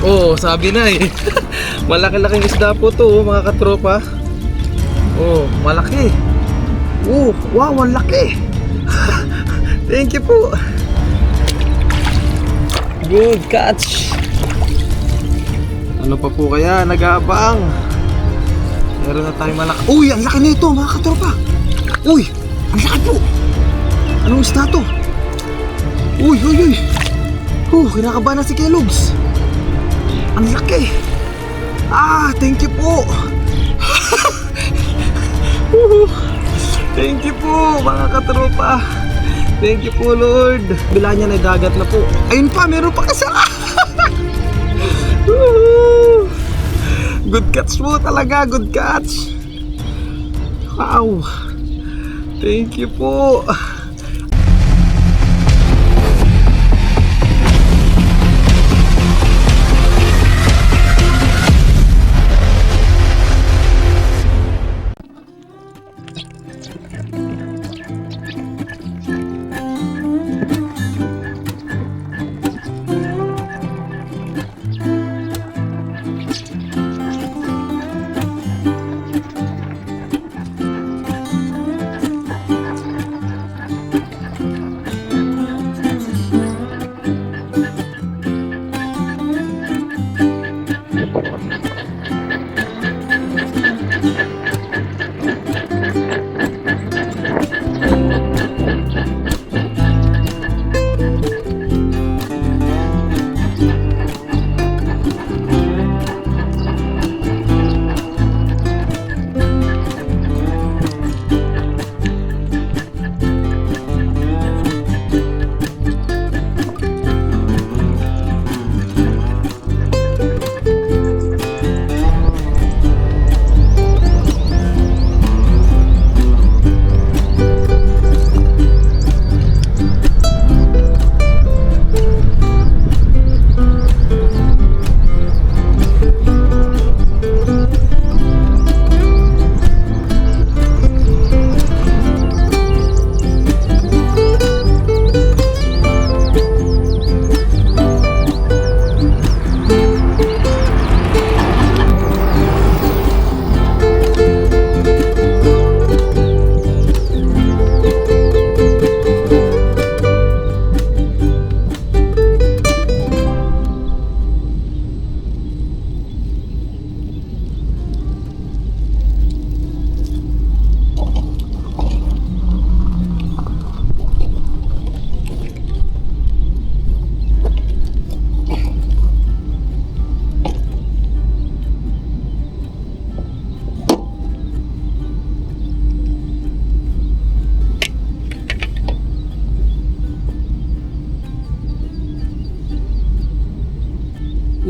Oh, sabi na eh. Malaki-laking isda po to, mga katropa. Oh, malaki. Oh, wow, ang laki. Thank you po. Good catch. Ano pa po kaya nag-aabang? Meron na tayong malaki. Uy, ang laki nito mga katropa. Uy, ang laki po. Anong isda to? Uy, uy, uy. Kinakabahan na si Kellogg's. Ang laki. Thank you po. Thank you po mga katropa. Thank you po Lord. Bila niya nagagat na po. Ayun pa, meron pa kasi. Good catch po talaga, good catch. Wow. Thank you po.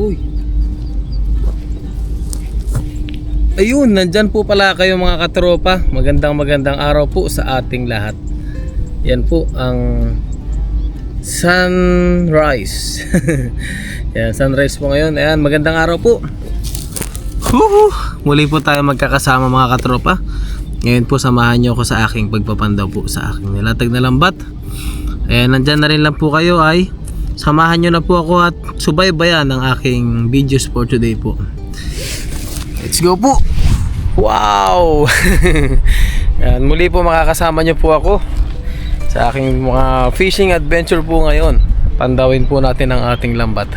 Uy. Ayun, nandyan po pala kayo mga katropa. Magandang araw po sa ating lahat. Yan po ang sunrise. Yan, sunrise po ngayon. Ayan, magandang araw po. Muli po tayo magkakasama mga katropa. Ngayon po samahan nyo ako sa aking pagpapandaw po sa aking nilatag na lambat. Ayan, nandyan na rin lang po kayo ay samahan nyo na po ako at subaybayan ang aking videos for today po. Let's go po. Wow. Yan, muli po makakasama nyo po ako sa aking mga fishing adventure po ngayon. Pandawin po natin ang ating lambat.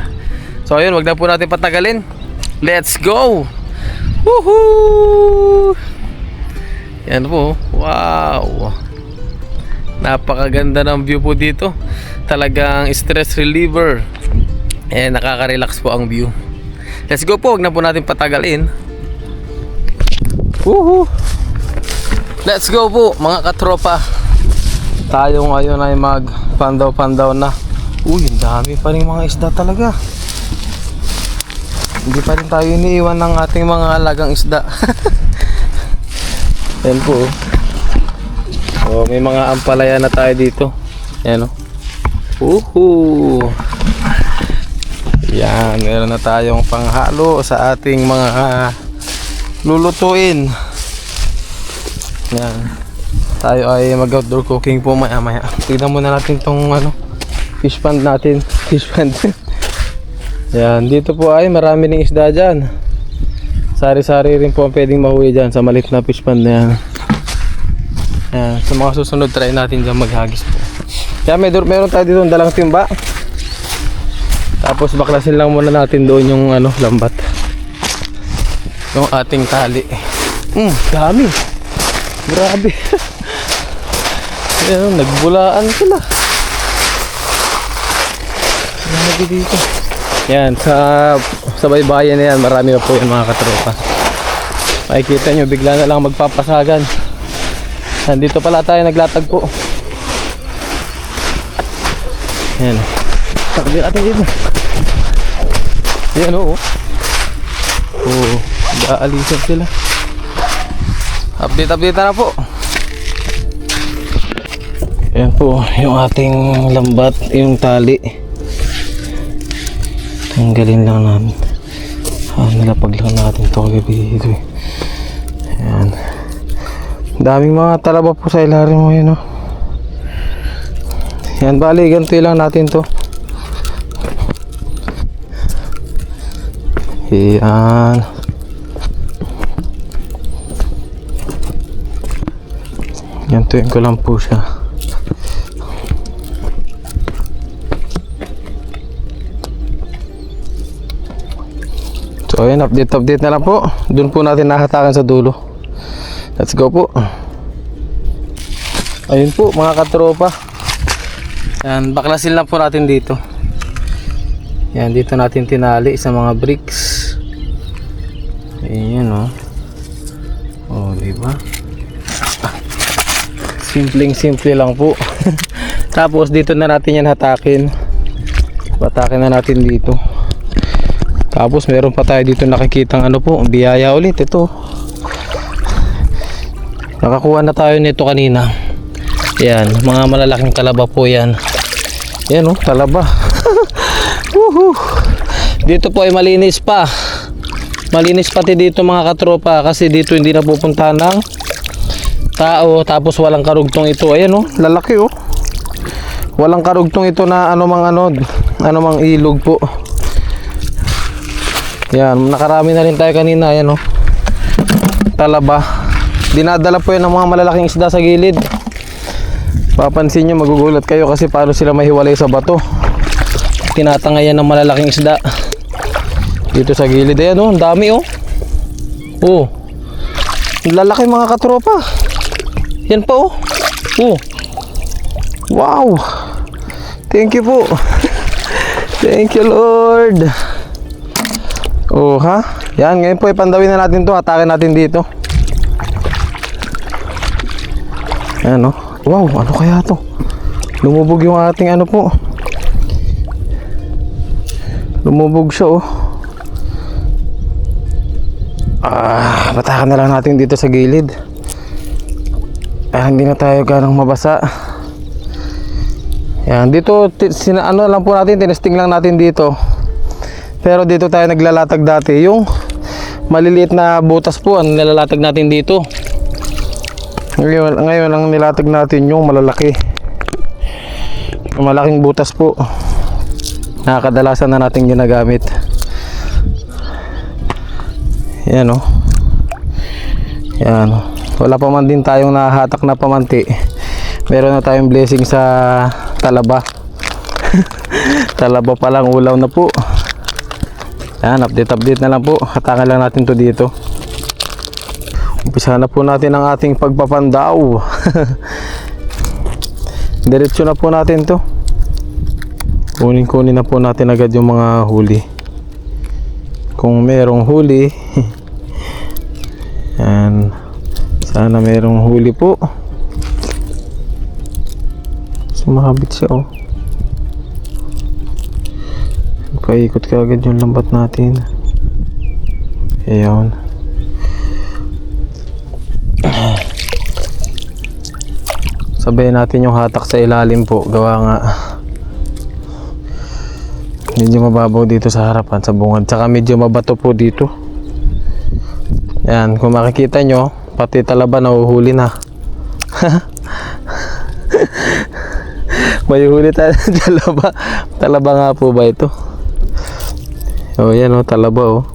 So ayun, wag na po natin patagalin. Let's go. Woohoo. Yan po. Wow. Napakaganda ng view po dito. Talagang stress reliever. Nakaka-relax po ang view. Let's go po, wag na po natin patagalin. Woohoo! Let's go po mga katropa. Tayo ngayon ay mag-pandaw na. Uy, ang dami pa rin mga isda talaga. Hindi pa rin tayo iniiwan ng ating mga alagang isda. Yan po. Oh, may mga ampalaya na tayo dito. Yan o. Woohoo! Yan, meron na tayong panghalo sa ating mga lulutuin. Yan. Tayo ay mag-outdoor cooking po maya. Tignan muna natin tong fish pond natin. Fish pond. Yan, dito po ay marami ng isda dyan. Sari-sari rin po ang pwedeng mahuli dyan sa maliit na fish pond na yan. Yan, sa mga susunod try natin dyan maghagis po. Kaya meron tayo dito dalang timba. Tapos baklasin lang muna natin doon yung lambat. Yung ating tali. Dami. Grabe. Ayan, nagbulaan sila. Grabe dito. Yan, sa baybayan na yan, marami na po yung mga katropa. Makikita nyo, bigla na lang magpapasagan. Nandito pala tayo naglatag po. Yan. Takbi natin dito. Yan oo. Oo, aalisan sila. Update na po. Yan po, yung ating lambat, yung tali. Tanggalin lang namin. Nilapag lang natin ito kagabi dito. Ayan. Daming mga talaba po sa ilalim mo yun. Yan, bali, ganito lang natin to. Ayan. Gantuin ko lang po siya. So ayun, update na lang po. Doon po natin nakatakan sa dulo. Let's go po. Ayun po mga katropa. Yan, baklasin lang po natin dito. Yan, dito natin tinali sa mga bricks. Ayan o. Oh, diba? Simple lang po. Tapos dito na natin yan hatakin. Patakin na natin dito. Tapos meron pa tayo dito nakikitang biyaya ulit. Ito. Nakakuha na tayo nito kanina. Yan, mga malalaking talaba po yan. Yan talaba. Dito po ay malinis pa. Malinis pati dito mga katropa, kasi dito hindi napupunta ng tao. Tapos walang karugtong ito. Ayan lalaki Walang karugtong ito na anumang ilog po. Yan, nakarami na rin tayo kanina. Ayan talaba. Dinadala po yan ng mga malalaking isda sa gilid. Papansin nyo, magugulat kayo kasi paano sila mahiwalay sa bato. Tinatangayan ng malalaking isda dito sa gilid. Ayan ang dami lalaki mga katropa. Yan pa wow, thank you po. Thank you Lord. Yan, ngayon po ipandawin na natin to. Hatakin natin dito. Ayan wow, ano kaya to? Lumubog yung ating po. Lumubog siya Batakan na lang natin dito sa gilid. Hindi na tayo ganang mabasa. Yan, dito lang po natin, tinesting lang natin dito. Pero dito tayo naglalatag dati. Yung maliliit na butas po ang nilalatag natin dito. Ngayon ang nilatag natin yung malalaki. Yung malaking butas po. Nakakadalasan na natin ginagamit. Yan Yan wala pa man din tayong nahahatak na pamanti. Meron na tayong blessing sa talaba. Talaba pa lang, ulaw na po. Yan, update na lang po. Hatakan lang natin to dito. Umpisa na po natin ang ating pagpapandaw. Diretso na po natin to. Kunin na po natin agad yung mga huli. Kung merong huli. Yan. Sana merong huli po. Sumakabit siya Paikot ka agad yung lambat natin. Ayan. Sabayin natin yung hatak sa ilalim po. Gawa nga medyo mababaw dito sa harapan, sa bungad. Tsaka medyo mabato po dito. Yan, kung makikita nyo, pati talaba nahuhuli na. May huli tayo ng talaba. Talaba nga po ba ito? Oh, yan oh, talaba oh.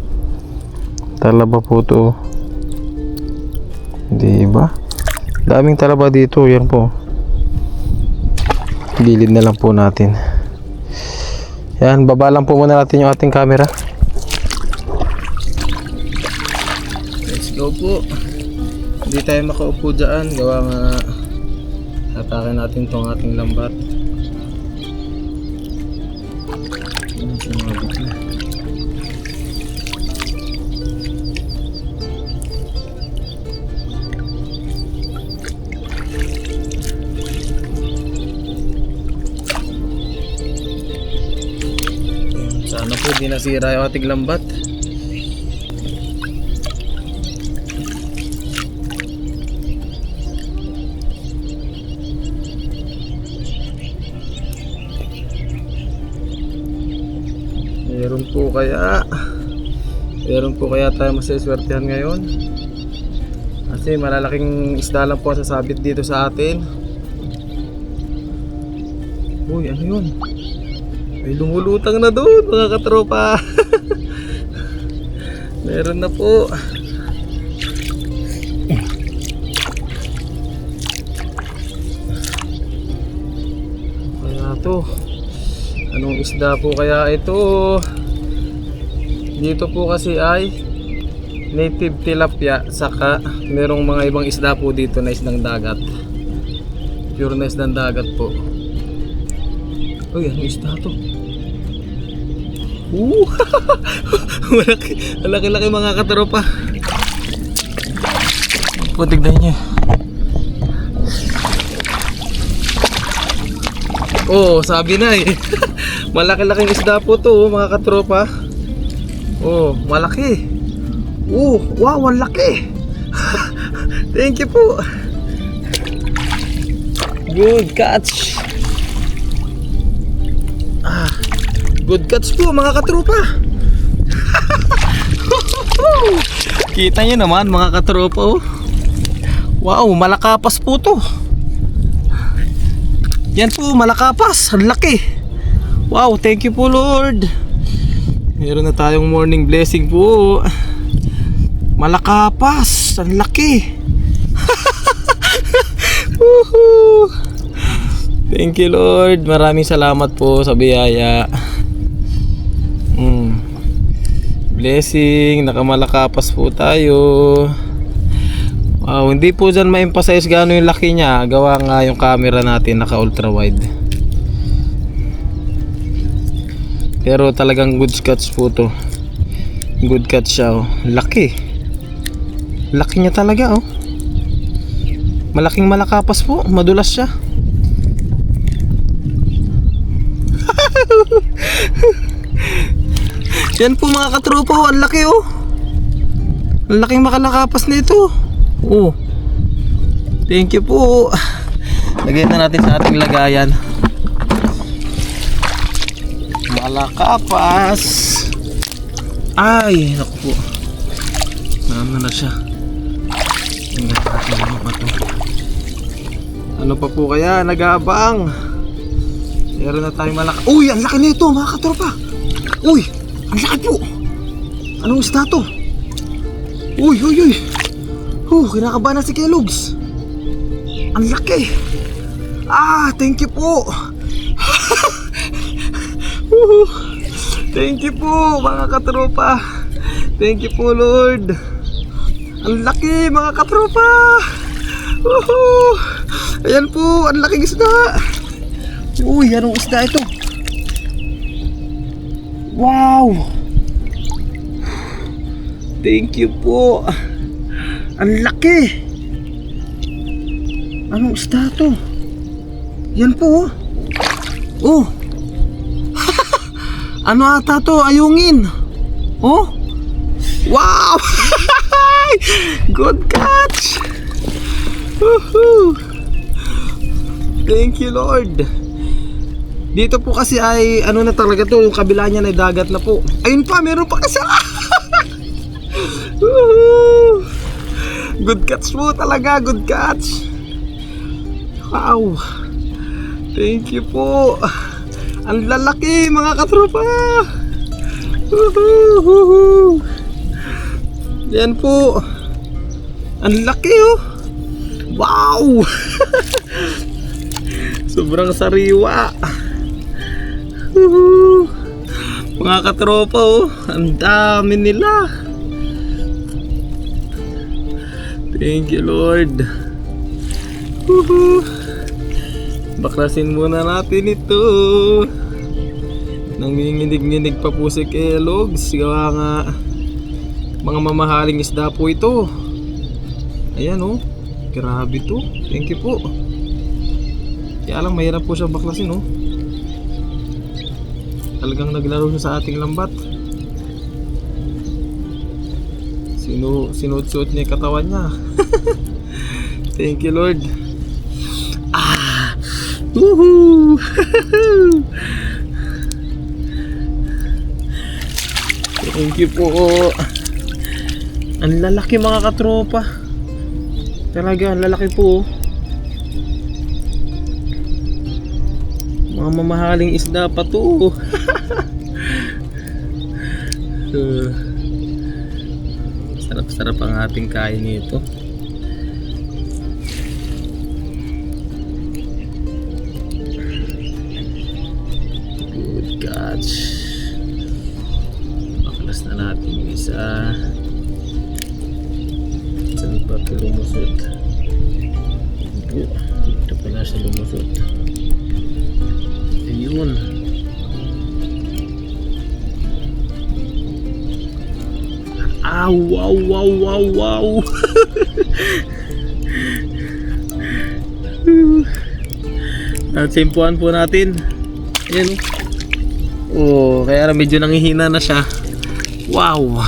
Talaba po to. Di ba? Daming talaba dito, yan po. Gilid na lang po natin. Yan, baba lang po muna natin yung ating camera. Let's go po. Hindi tayo makaupo dyan. Gawa nga hatakin natin tong ating lambat. Yan, sumabit na. Sana po di nasira yung ating lambat. Meron po kaya tayo masiswertehan ngayon, kasi malalaking isda lang po sasabit dito sa atin. Uy, ano yun? May lumulutang na doon mga katropa. Meron na po. Kaya to, anong isda po kaya ito? Dito po kasi ay native tilapia, saka merong mga ibang isda po dito na isdang dagat. Pure na isdang dagat po. Uy, ano isda to? Malaki-laki mga katropa. Po, tignan nyo. Oh, sabi na eh. Malaki-laking isda po to mga katropa. Oh, malaki. Oh, wow, ang laki. Thank you po. Good catch. Good catch po mga katropa. Kita nyo naman mga katropa oh. Wow, malakapas po to. Yan po, malakapas. Ang laki. Wow, thank you po Lord. Meron na tayong morning blessing po. Malakapas. Ang laki. Thank you Lord. Maraming salamat po sa biyaya. Blessing. Nakamalakapas po tayo. Wow, hindi po dyan ma-emphasize gaano yung laki niya. Gawa nga yung camera natin naka ultra wide. Pero talagang good catch po to. Good catch siya oh. Laki. Laki niya talaga oh. Malaking malakapas po. Madulas siya. Yan po mga katropa oh. Ang laki oh. Ang laking makalakapas nito. Oh. Thank you po. Lagyan na natin sa ating lagayan. Malakapas. Ay, naku po. Ano na siya? Ano pa po kaya? Nag-aabang. Meron na tayong malaki. Uy, ang laki nito mga katropa. Uy, ang laki po. Anong isda to? Uy. Kinakabahan na si Kellogg's. Ang laki. Thank you po. Thank you po mga katropa. Thank you po Lord. Ang laki mga katropa. Ayan po, ang laking isda. Uy, anong isda ito? Wow. Thank you po. Ang laki. Anong isda to? Yan po oh. Ano ata to? Ayungin. Oh. Wow. Good catch. Thank you Lord. Dito po kasi ay ano na talaga to, yung kabila niya na dagat na po. Ayun pa, meron pa kasi. Good catch po talaga, good catch. Wow. Thank you po. Ang lalaki mga katropa. Woohoo! Yan po. Ang laki oh. Wow! Sobrang sariwa. Woohoo! Mga katropa oh. Ang dami nila. Thank you Lord. Woohoo! Baklasin muna natin ito. Nanginginig-nginig pa po si Kellogg's. Gawa nga mga mamahaling isda po ito. Ayan oh. Grabe to. Thank you po. Kaya lang mahirap po siya baklasin oh. Talagang naglaro siya sa ating lambat. Sinuot-suot niya yung katawan niya. Thank you Lord. Woohoo! Thank you po. Ang lalaki mga katropa. Talaga ang lalaki po. Mga mamahaling isda pa to. Sarap-sarap ang ating kain nito. Good catch. Baklas na natin yung isa. Saan ba ito lumusot? Ito pala siya lumusot. Ayun. Ah, wow, wow, wow, wow. At simpuan po natin. Ayan oh. Kaya medyo nangihina na siya. Wow.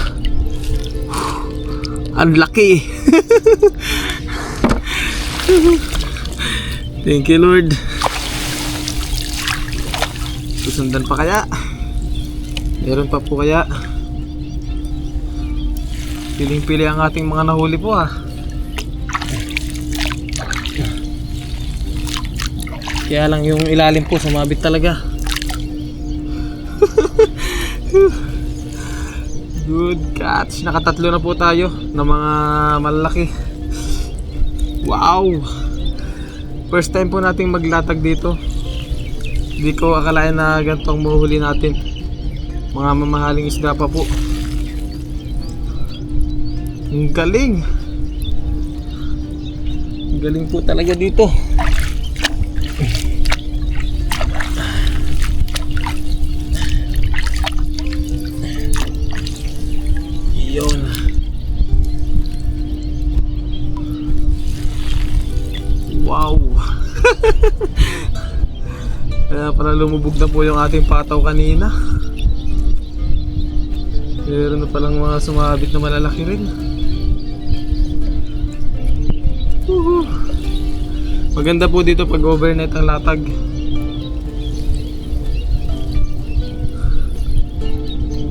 Ang laki. Thank you Lord. Susundan pa kaya? Meron pa po kaya? Piling-pili ang ating mga nahuli po ah. Kaya lang yung ilalim po sumabit talaga. Good catch. Nakatatlo na po tayo ng mga malalaki. Wow. First time po nating maglatag dito. Hindi ko akalain na ganito ang mahuhuli natin. Mga mamahaling isda pa po. Ang galing. Ang galing po talaga dito. Yun. Wow. Kaya pala lumubog na po yung ating pataw kanina. Meron na palang mga sumabit na malalaki rin. Maganda po dito pag overnight ang latag.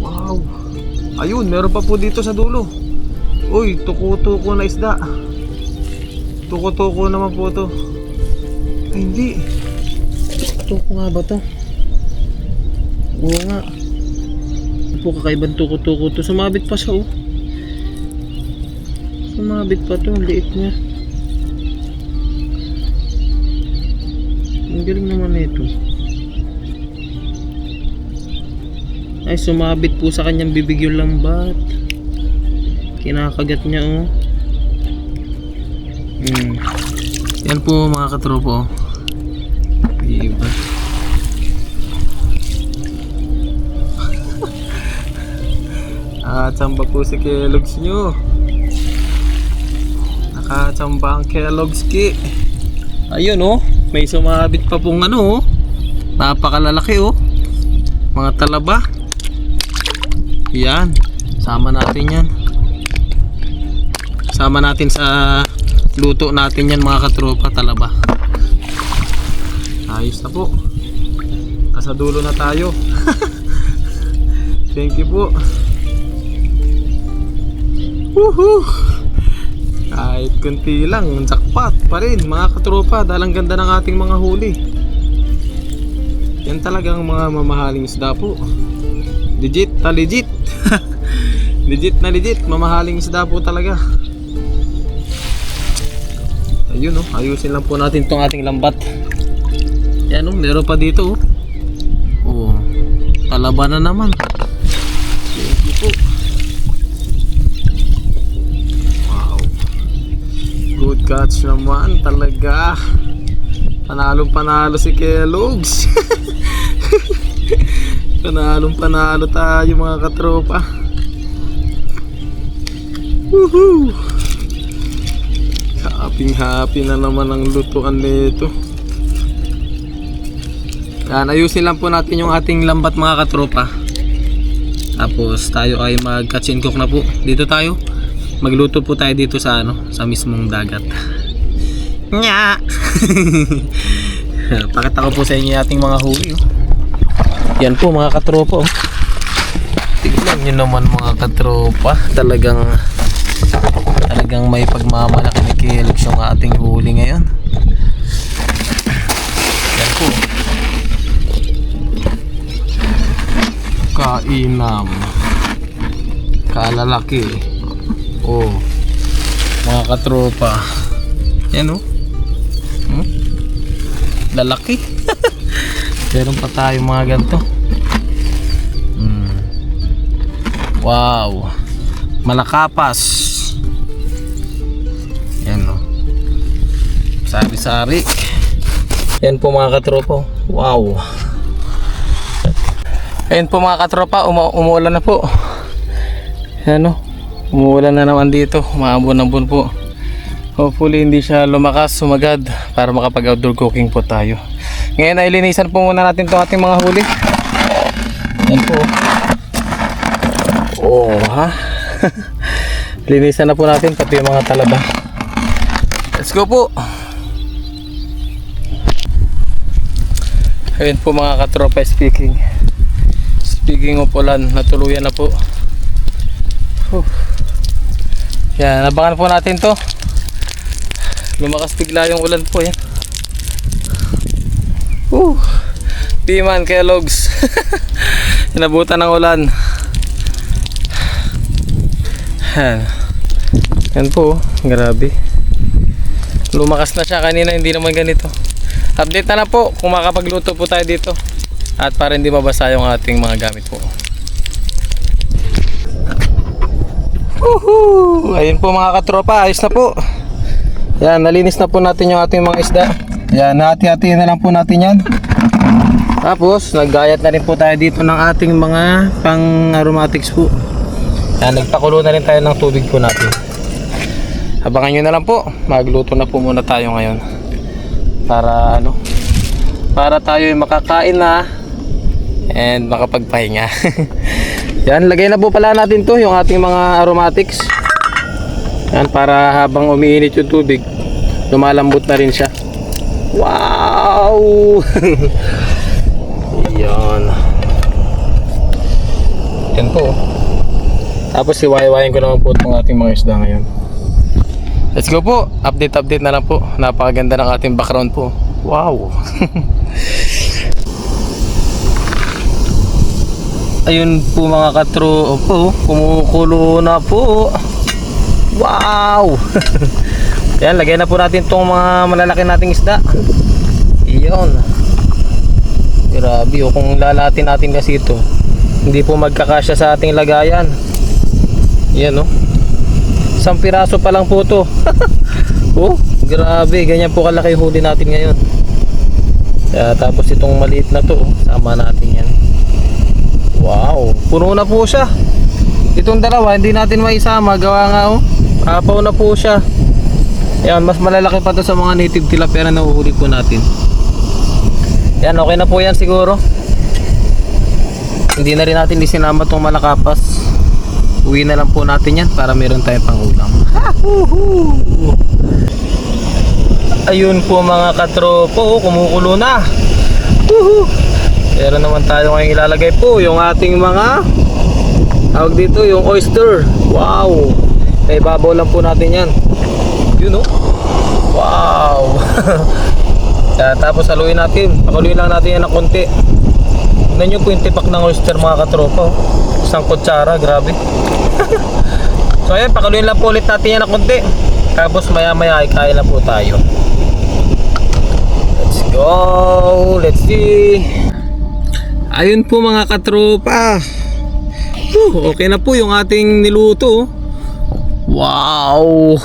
Wow. Ayun, meron pa po dito sa dulo. Uy, tuko-tuko na isda. Tuko-tuko naman po to. Ay hindi. Tuko nga ba to? Oo nga. Ano po kakaibang tuko-tuko to? Sumabit pa siya oh. Sumabit pa to, ang liit niya. Ang galing naman ito. Ay, sumabit po sa kanyang bibig yung lambat. Kinakagat niya oh. Yan po mga katropo. Diba? Tsamba po si Kellogg's nyo. Nakatsamba ang Kellogg's ki. Ayun oh. May sumabit pa pong ano oh. Napakalalaki oh. Mga talaba. Yan. Sama natin yan. Sama natin sa luto natin yan mga katropa, talaba. Ayos na po. Nasa dulo na tayo. Thank you po. Woohoo! Kahit kunti lang, jackpot pa rin mga katropa. Dahil ang ganda ng ating mga huli. Yan talagang mga mamahaling isda po. Legit. legit. Legit na legit, mamahaling isda po talaga. Ayun ayusin lang po natin tong ating lambat. Yan meron pa dito palaban na naman. Thank you po. Wow, good catch naman talaga. Panalo si Kellogg's. Panalo tayo mga katropa. Woohoo! Happy na naman ang lutuan nito. Yan, ayusin lang po natin yung ating lambat mga katropa. Tapos tayo ay mag-catch and cook na po. Dito tayo. Magluto po tayo dito sa sa mismong dagat. Nya. Pakita ko po sa inyo ating mga huli. Yan po mga katropa. Tignan nyo naman mga katropa. Talagang may pagmamalaki ni Kellogg's yung ating huli ngayon. Yan po. Kainam. Kalalaki. Mga katropa. Yan lalaki. Meron pa tayo mga ganito. Wow. Malakapas. Yan sari-sari. Yan po mga katropa. Wow. Ayan po mga katropa, umuulan na po. Yan umuulan na naman dito. Maambon-ambon po. Hopefully hindi siya lumakas, sumagad para makapag outdoor cooking po tayo. Ngayon ay linisan po muna natin itong ating mga huli. Yan po. Linisan na po natin pati yung mga talaba. Let's go po. Ayun po mga katropa, speaking of ulan, natuluyan na po. Yan, abangan po natin to. Lumakas bigla yung ulan po yan. Piman Kellogg's. Inabutan ng ulan. Yan po, grabe. Lumakas na siya, kanina hindi naman ganito. Update na po kung makapagluto po tayo dito. At para hindi mabasa yung ating mga gamit po. Ayun po mga katropa, ayos na po. Yan, nalinis na po natin yung ating mga isda. Yan, hati-hati na lang po natin yan. Tapos, naggayat na rin po tayo dito ng ating mga pang-aromatics po. Yan, nagpakulo na rin tayo ng tubig po natin. Abangan nyo na lang po. Magluto na po muna tayo ngayon. Para para tayo makakain na and makapagpahinga. Yan, lagay na po pala natin to, yung ating mga aromatics. Yan, para habang umiinit yung tubig, lumalambot na rin siya. Wow! Yan. Yan po. Tapos iwayawayin ko naman po itong ating mga isda ngayon. Let's go po. Update na lang po. Napakaganda ng ating background po. Wow. Ayun po mga katro po, kumukulo na po. Wow. Yan, lagay na po natin itong mga malalaki nating isda. Iyon. Grabe, kung lalatin natin kasi ito, hindi po magkakasya sa ating lagayan. Yan isang piraso pa lang po to. Grabe, ganyan po kalaki huli natin ngayon. Tapos itong maliit na to, sama natin yan. Wow, puno na po siya. Itong dalawa hindi natin maisama, gawa nga apaw na po siya. Yan, mas malalaki pa to sa mga native tilapia na nahuhuli po natin. Yan, okay na po yan siguro. Hindi na rin natin isinama itong malakapas. Uwi na lang po natin yan para meron tayong pang ulam. Ayun po mga katropo, kumukulo na. Pero naman tayo ngayong ilalagay po yung ating mga tawag dito, yung oyster. Wow, may babaw lang po natin yan. Yun wow. Tapos haluin natin, pakuluin lang natin yan ng konti. Tignan nyo po yung tipak ng oyster mga katropa. Isang kutsara, grabe. So ayan, pakaluin lang po ulit natin yan na konti. Tapos maya maya ay kain na po tayo. Let's go! Let's see! Ayun po mga katropa. Okay na po yung ating niluto. Wow!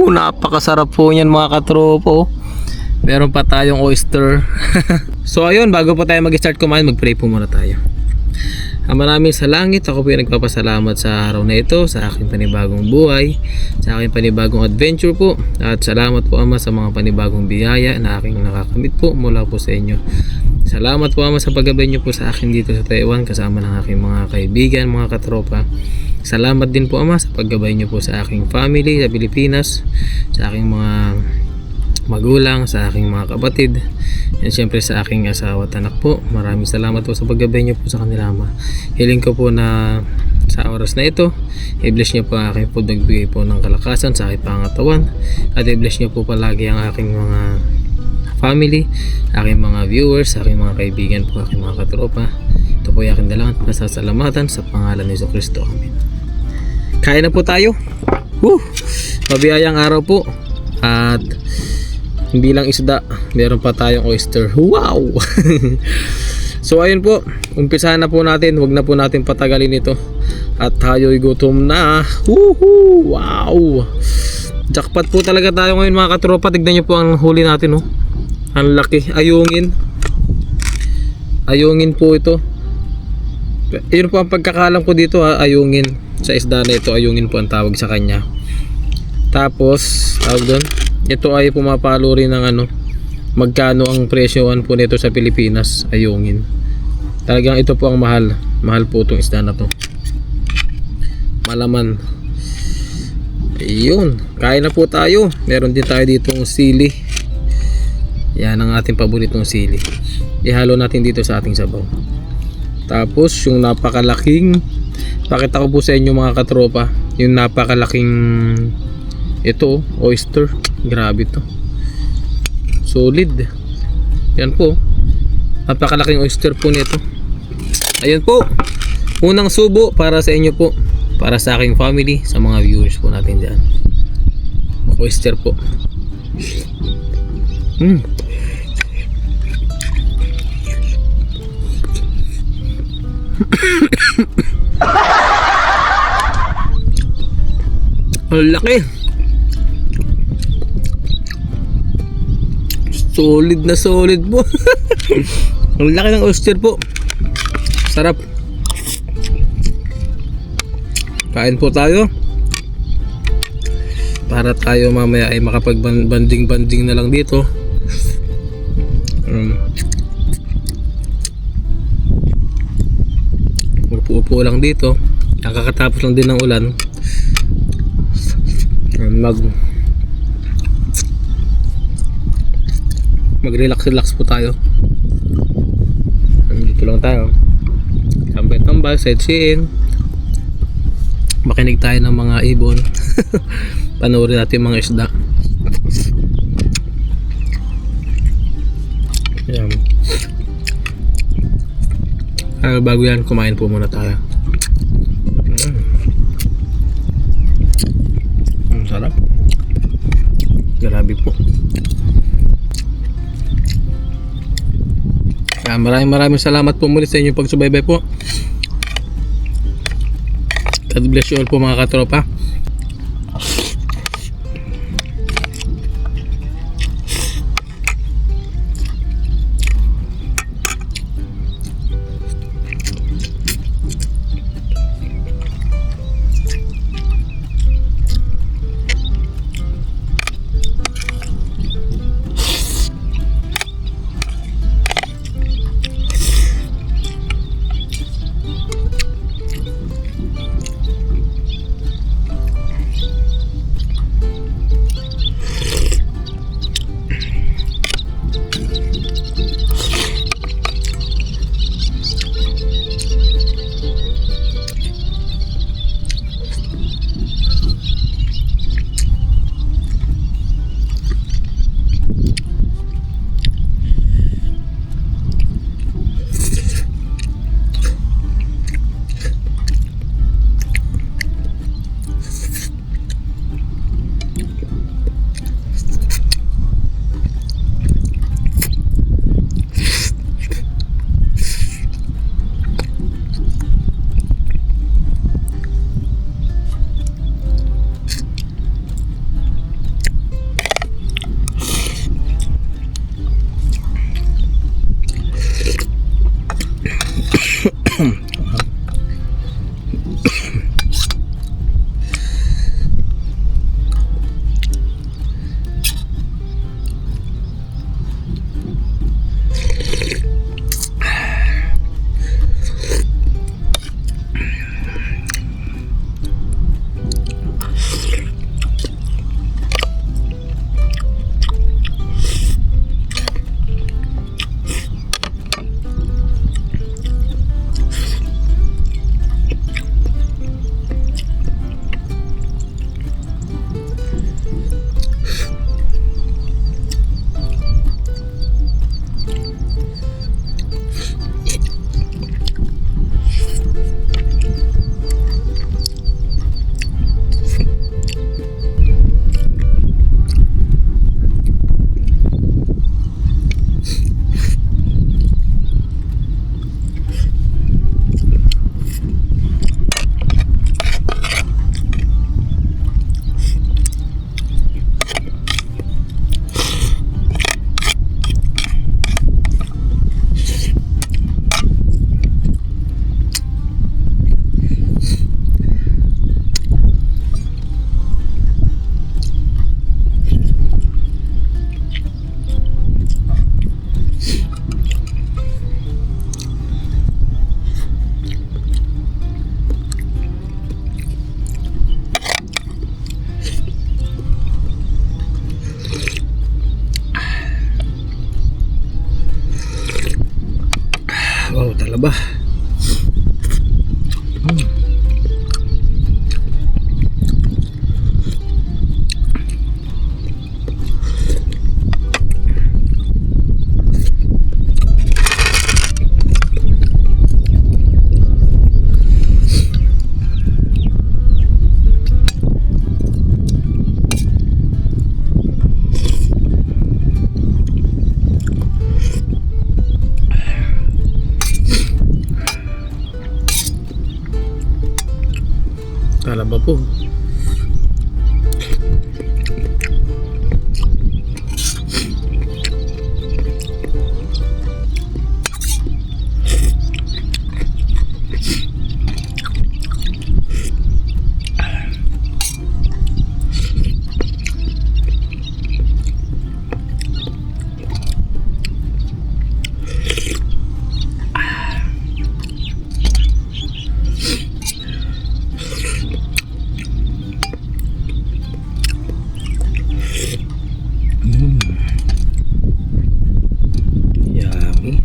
Napakasarap po yan mga katropa. Meron pa tayong oyster. So ayun, bago po tayo mag-start kumain, mag-pray po muna tayo. Ama namin sa langit, ako po yung nagpapasalamat sa araw na ito, sa aking panibagong buhay, sa aking panibagong adventure po. At salamat po Ama sa mga panibagong biyaya na aking nakakamit po mula po sa inyo. Salamat po Ama sa paggabay niyo po sa akin dito sa Taiwan kasama ng aking mga kaibigan, mga katropa. Salamat din po Ama sa paggabay niyo po sa aking family sa Pilipinas, sa aking mga magulang, sa aking mga kapatid, and syempre sa aking asawa at anak po. Maraming salamat po sa paggabay niyo po sa kanila Ama. Hiling ko po na sa oras na ito, i-bless niyo po ang aking po, nagbigay po ng kalakasan sa aking pangatawan, at i-bless niyo po palagi ang aking mga family, aking mga viewers, aking mga kaibigan po, aking mga katropa. Ito po yung aking dalang at masasalamatan sa pangalan ni Jesucristo. Amen. Kain na po tayo. Mabiyayang araw po. At hindi lang isda, meron pa tayong oyster. Wow! So ayun po, umpisahan na po natin. Huwag na po natin patagalin ito. At tayo'y gutom na. Wow! Jackpot po talaga tayo ngayon mga katropa. Tignan nyo po ang huli natin. Oh. Ang laki. Ayungin. Ayungin po ito. Yun po ang pagkakalam ko dito ha. Ayungin. Sa isda na ito, ayungin po ang tawag sa kanya. Tapos, tawag doon. Ito ay pumapalo rin ng ano, magkano ang presyoan po nito sa Pilipinas, ayungin. Talagang ito po ang mahal. Mahal po itong isda na to. Malaman. Ayun, kain na po tayo. Meron din tayo ditong sili. Yan ang ating paboritong sili. Ihalo natin dito sa ating sabaw. Tapos yung napakalaking, pakita ko po sa inyo mga katropa, yung napakalaking ito, oyster. Grabe to. Solid. Yan po. Napakalaking oyster po nito. Ayun po. Unang subo para sa inyo po. Para sa aking family, sa mga viewers po natin dyan. Oyster po. Ang laki. Solid na solid po. Ang laki ng oyster po. Sarap. Kain po tayo. Para tayo mamaya ay makapag-banding na lang dito. Upo-upo lang dito. Kakatapos lang din ng ulan. Mag-relax po tayo. Dito lang tayo. Tambay-tambay, sightseeing. Makinig tayo ng mga ibon. Panoorin natin mga isda. Ayan. Bago yan, kumain po muna tayo. Ang sarap. Grabe po. Maraming salamat po muli sa inyong pagsubaybay po. God bless you all po mga katropa. Aba. Talaba po. Yummy.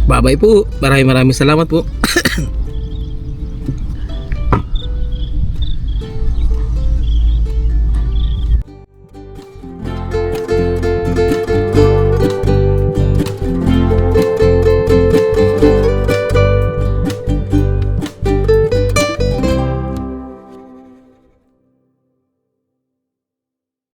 Bye-bye po. Maraming salamat po.